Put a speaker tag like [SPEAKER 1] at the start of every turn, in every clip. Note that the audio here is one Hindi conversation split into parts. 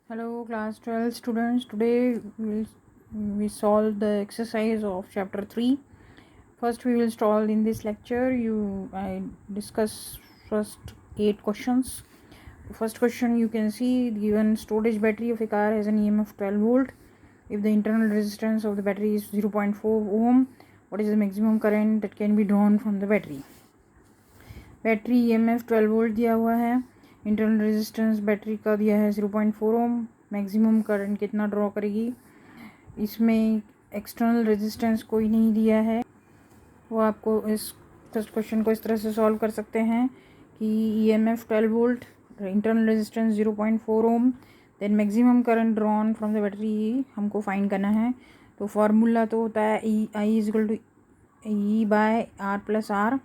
[SPEAKER 1] Hello class 12 students. Today we solve the exercise of chapter 3. First we will solve in this lecture. I discuss first 8 questions. First question, you can see given storage battery of a car has an EMF 12 volt. If the internal resistance of the battery is 0.4 ohm, what is the maximum current that can be drawn from the battery? Battery EMF 12 volt दिया हुआ है, इंटरनल रेजिस्टेंस बैटरी का दिया है 0.4 ओम। मैक्सिमम करंट कितना ड्रॉ करेगी? इसमें एक्सटर्नल रेजिस्टेंस कोई नहीं दिया है, वो आपको इस फर्स्ट क्वेश्चन को इस तरह से सॉल्व कर सकते हैं कि EMF 12 volt, internal resistance 0.4 ohm, then maximum current drawn from the battery हमको फाइंड करना है। तो फार्मूला तो होता है I is equal to E by R plus R,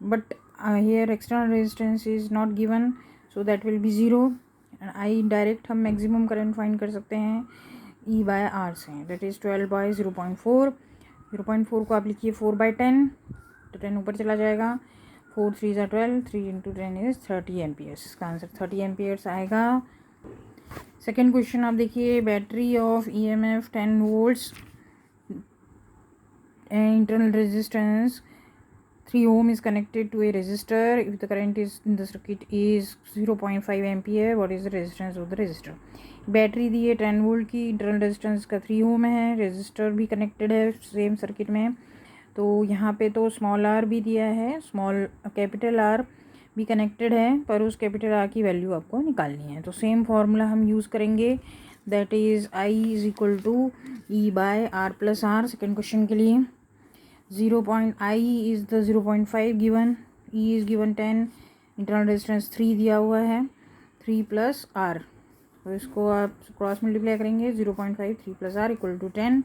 [SPEAKER 1] but here external resistance is not given, so that will be 0 and I direct हम मैक्सिमम करंट फाइंड कर सकते हैं E बाय R से, that is 12 बाय 0.4। 0.4 को आप लिखिए 4 बाय 10, तो 10 ऊपर चला जाएगा। 4 3 ज़ा 12, 3 इंटू 10 इज 30 एम्पियर्स। इसका आंसर 30 एम्पियर्स आएगा। सेकेंड क्वेश्चन आप देखिए, battery of EMF 10 volts, internal resistance 3 ohm is connected to a resistor. If the current is in the circuit is 0.5 ampere, what is the resistance of the resistor? Battery दी है 10 वोल्ट की, इंटरनल रेजिस्टेंस का 3 ओम है, रेजिस्टर भी कनेक्टेड है सेम सर्किट में। तो यहाँ पे तो स्मॉल आर भी दिया है, स्मॉल कैपिटल आर भी कनेक्टेड है, पर उस कैपिटल आर की वैल्यू आपको निकालनी है। तो सेम फार्मूला हम यूज़ करेंगे, that is I is equal to E by R plus R. Second question के लिए I is the 0.5 given, E is given 10, internal resistance 3 दिया हुआ है, 3 प्लस आर, तो इसको आप क्रॉस मल्टीप्लाई करेंगे। 0.5 3 plus R equal to 10,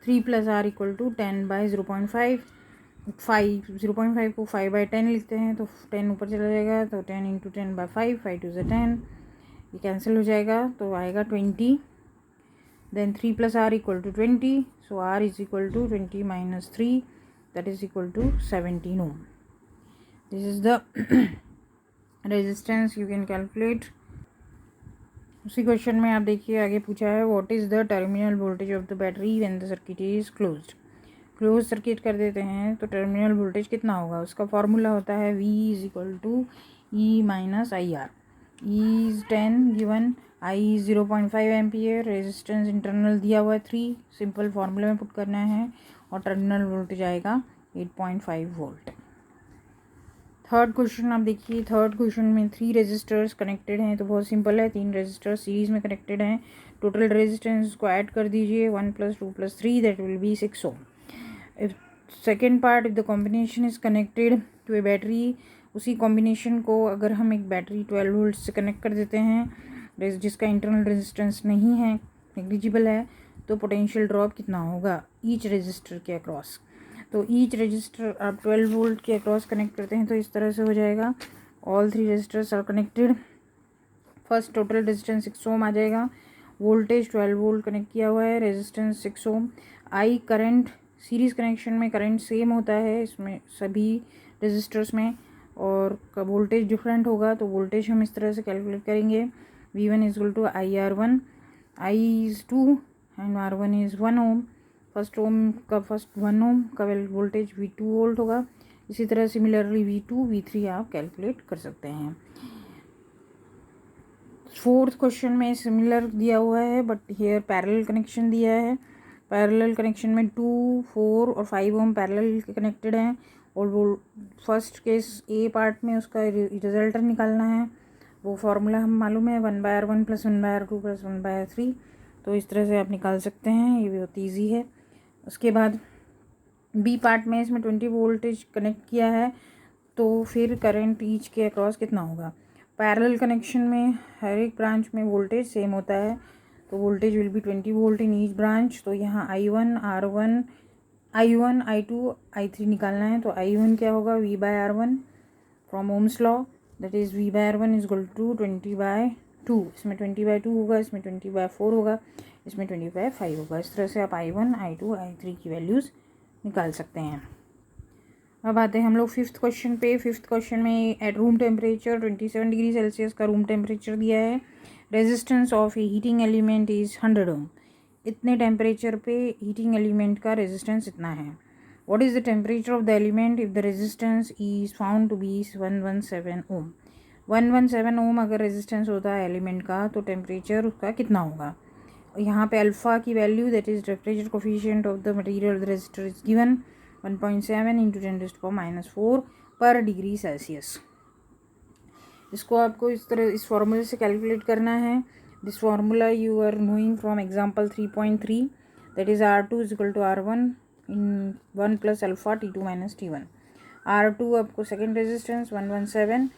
[SPEAKER 1] 3 plus R equal to 10 by 0.5। 0.5 को 5 बाई 10 लिखते हैं, तो 10 ऊपर चला जाएगा, तो 10 इंटू 10 बाई 5, 5 टू ज़ा 10, ये कैंसिल हो जाएगा, तो आएगा 20। then 3 plus r equal to 20, so r is equal to 20 minus 3, that is equal to 17 ohm. This is the resistance you can calculate. उसी क्वेश्चन में आप देखिए आगे पूछा है, what is the terminal voltage of the battery when the circuit is closed. Close circuit कर देते हैं तो टर्मिनल वोल्टेज कितना होगा, उसका फॉर्मूला होता है V is equal to E minus I R. E is 10 given, I 0.5 ampere, resistance internal दिया हुआ है 3, सिंपल फार्मूले में पुट करना है, और टर्मिनल वोल्टेज आएगा 8.5 वोल्ट। थर्ड क्वेश्चन आप देखिए, थर्ड क्वेश्चन में 3 रेजिस्टर्स कनेक्टेड हैं, तो बहुत सिंपल है, 3 रेजिस्टर्स सीरीज में कनेक्टेड हैं, टोटल रेजिस्टेंस को ऐड कर दीजिए, 1 + 2 + 3, that will be 6 ohm. If second part, if the combination is connected to a battery, उसी कॉम्बिनेशन को अगर हम एक बैटरी 12 वोल्ट से कनेक्ट कर देते हैं जिसका इंटरनल रेजिस्टेंस नहीं है, नेग्लिजिबल है, तो पोटेंशियल ड्रॉप कितना होगा ईच रेजिस्टर के अक्रॉस। तो ईच रजिस्टर आप 12 वोल्ट के अक्रॉस कनेक्ट करते हैं तो इस तरह से हो जाएगा, all 3 resistors are connected. First total resistance 6 ohm आ जाएगा, वोल्टेज 12 वोल्ट कनेक्ट किया हुआ है, resistance 6 ohm. I current, series connection में करंट सेम होता है इसमें सभी रजिस्टर्स में, और वोल्टेज डिफरेंट होगा, तो वोल्टेज हम इस तरह से कैलकुलेट करेंगे, V1 is equal to IR1, I is 2 and R1 is 1 ohm. First 1 ohm का वोल्टेज V2 वोल्ट होगा। इसी तरह सिमिलरली V2 V3 आप कैलकुलेट कर सकते हैं। फोर्थ क्वेश्चन में सिमिलर दिया हुआ है, बट हेयर पैरेलल कनेक्शन दिया है। पैरेलल कनेक्शन में 2, 4 और 5 ओम पैरेलल कनेक्टेड हैं, और वो फर्स्ट केस ए पार्ट में उसका रिजल्टर निकालना है, वो फार्मूला हम मालूम है 1/R1 + 1/R2 + 1/3, तो इस तरह से आप निकाल सकते हैं, ये बहुत ईजी है। उसके बाद बी पार्ट में इसमें 20 वोल्टेज कनेक्ट किया है, तो फिर करंट ईच के अक्रॉस कितना होगा। पैरेलल कनेक्शन में हर एक ब्रांच में वोल्टेज सेम होता है, तो voltage will be 20 volt in each branch. तो यहाँ I1 R1 I1 I2 I3 निकालना है, तो I1 क्या होगा V/R1 from ohm's law, that is V/R1 is equal to 20/2। इसमें 20/2 होगा, इसमें 20/4 होगा, इसमें 20/5 होगा। इस तरह से आप I1 I2 I3 की वैल्यूज़ निकाल सकते हैं। अब आते हैं हम लोग फिफ्थ क्वेश्चन पे। फिफ्थ क्वेश्चन में at room temperature 27 degree Celsius का रूम टेम्परेचर दिया है। Resistance of a heating element is 100 ohm. इतने टेम्परेचर पे हीटिंग एलिमेंट का रेजिस्टेंस इतना है। What is the temperature of the element if the resistance is found to be 117 ohm. 117 ohm अगर रेजिस्टेंस होता है एलिमेंट का तो टेम्परेचर उसका कितना होगा। यहाँ पे अल्फ़ा की value that is temperature coefficient of the material resistor is given 1.7 into 10⁻⁴ per degree Celsius. इसको आपको इस तरह इस फॉर्मूले से कैलकुलेट करना है। This formula you are knowing from example 3.3 that is R2 is equal to R1 in 1 plus alpha T2 minus T1। R2 आपको second resistance 117,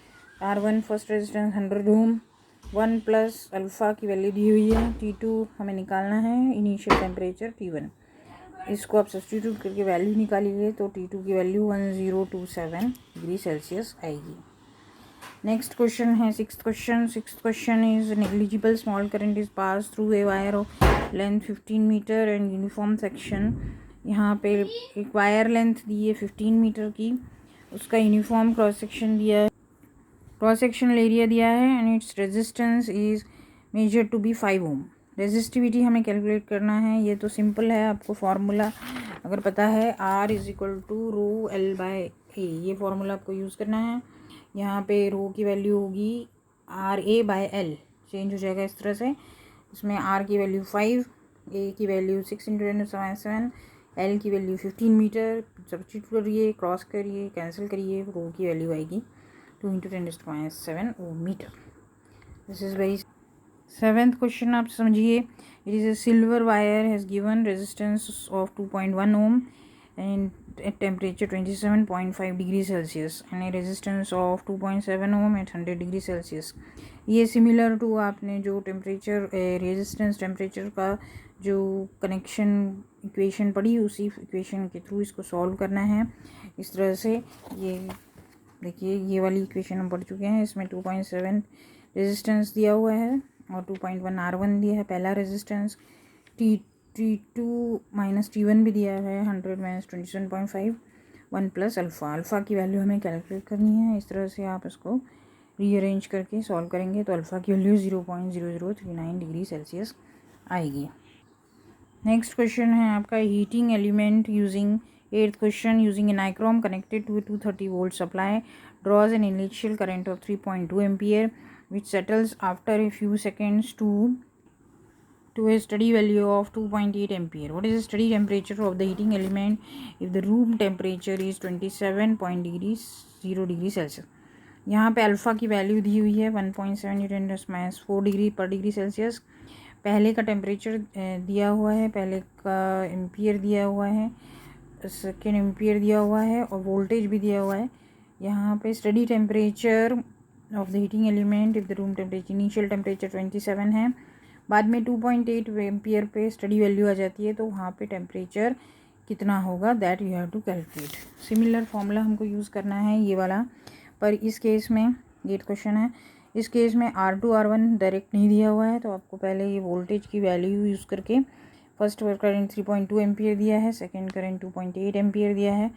[SPEAKER 1] R1 first resistance 100 ohm, 1 plus alpha की वैल्यू दी हुई है, T2 हमें निकालना है, इनिशियल टेम्परेचर T1। इसको आप सब्स्टिट्यूट करके वैल्यू निकालिए तो T2 की वैल्यू 1027 डिग्री सेल्सियस आएगी। नेक्स्ट क्वेश्चन है sixth question. Sixth question is negligible small current is pass through a wire of length 15 metre and uniform section. यहाँ पे एक वायर लेंथ दी है 15 मीटर की, उसका यूनिफॉर्म क्रॉस सेक्शन दिया है, क्रॉस सेक्शनल एरिया दिया है and it's resistance is measure to be 5 ohm. Resistivity हमें कैलकुलेट करना है। ये तो सिंपल है, आपको फार्मूला अगर पता है R is equal to rho L by A, ये फार्मूला आपको यूज़ करना है। यहाँ पे रो की वैल्यू होगी RA बाय एल, चेंज हो जाएगा इस तरह से। इसमें R की वैल्यू 5, A की वैल्यू 6 इंटू 10⁻⁷, L की वैल्यू 15 मीटर। सब्स्टिट्यूट करिए, क्रॉस करिए, कैंसिल करिए, रो की वैल्यू आएगी 2 into 10⁻⁷ metre. This is very. Seventh question आप समझिए। It is a silver wire has given resistance of 2.1 ohm and at temperature 27.5 degree Celsius and a resistance of 2.7 ohm at 100 degree Celsius। ये सिमिलर टू आपने जो टेम्परेचर रेजिस्टेंस टेम्परेचर का जो कनेक्शन इक्वेशन पढ़ी, उसी इक्वेशन के थ्रू इसको सॉल्व करना है। इस तरह से ये देखिए, ये वाली इक्वेशन हम पढ़ चुके हैं। इसमें 2.7 रेजिस्टेंस दिया हुआ है और 2.1 R1 दिया है पहला रेजिस्टेंस, T2 माइनस T1 भी दिया है 100 माइनस 27.5, 1 प्लस अल्फ़ा की वैल्यू हमें कैलकुलेट करनी है। इस तरह से आप इसको रीअरेंज करके सॉल्व करेंगे तो अल्फ़ा की वैल्यू 0.0039 डिग्री सेल्सियस आएगी। नेक्स्ट क्वेश्चन है आपका heating element using eighth question using a nichrome connected to 230 volt supply draws an initial current of 3.2 ampere which settles after a few seconds to a steady value of 2.8 ampere. What is the steady temperature of the heating element if the room temperature is 27.0 degree Celsius? यहाँ पे अल्फ़ा की वैल्यू दी हुई है 1.7 4 डिग्री पर डिग्री सेल्सियस। पहले का टेम्परेचर दिया हुआ है, पहले का एम्पियर दिया हुआ है, सेकेंड एम्पियर दिया हुआ है और वोल्टेज भी दिया हुआ है। यहाँ पे study temperature of the heating element if the room temperature initial temperature 27 है, बाद में 2.8 एम्पियर पे स्टडी वैल्यू आ जाती है, तो वहाँ पे टेम्परेचर कितना होगा that you have to calculate. Similar formula हमको यूज़ करना है ये वाला, पर इस केस में ये क्वेश्चन है, इस केस में R2 R1 डायरेक्ट नहीं दिया हुआ है, तो आपको पहले ये वोल्टेज की वैल्यू यूज़ करके फर्स्ट करंट 3.2 एम्पियर दिया है, सेकेंड करंट 2.8 एम्पियर दिया है,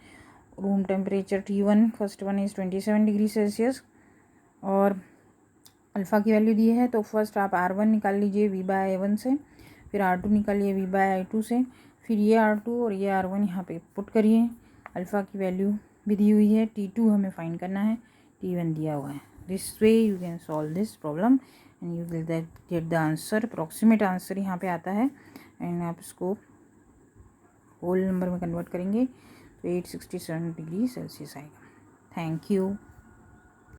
[SPEAKER 1] room temperature T1 first one is 27 degree Celsius और अल्फ़ा की वैल्यू दी है। तो फर्स्ट आप R1 निकाल लीजिए V/A1 से, फिर R2 निकालिए V/I2 से, फिर ये R2 और ये R1 यहाँ पे पुट करिए। अल्फ़ा की वैल्यू भी दी हुई है, T2 हमें फाइंड करना है, T1 दिया हुआ है। This way you can solve this problem and you will get the answer. Approximate answer यहाँ पे आता है एंड आप इसको होल नंबर में कन्वर्ट करेंगे तो 867 डिग्री सेल्सियस आएगा। Thank you.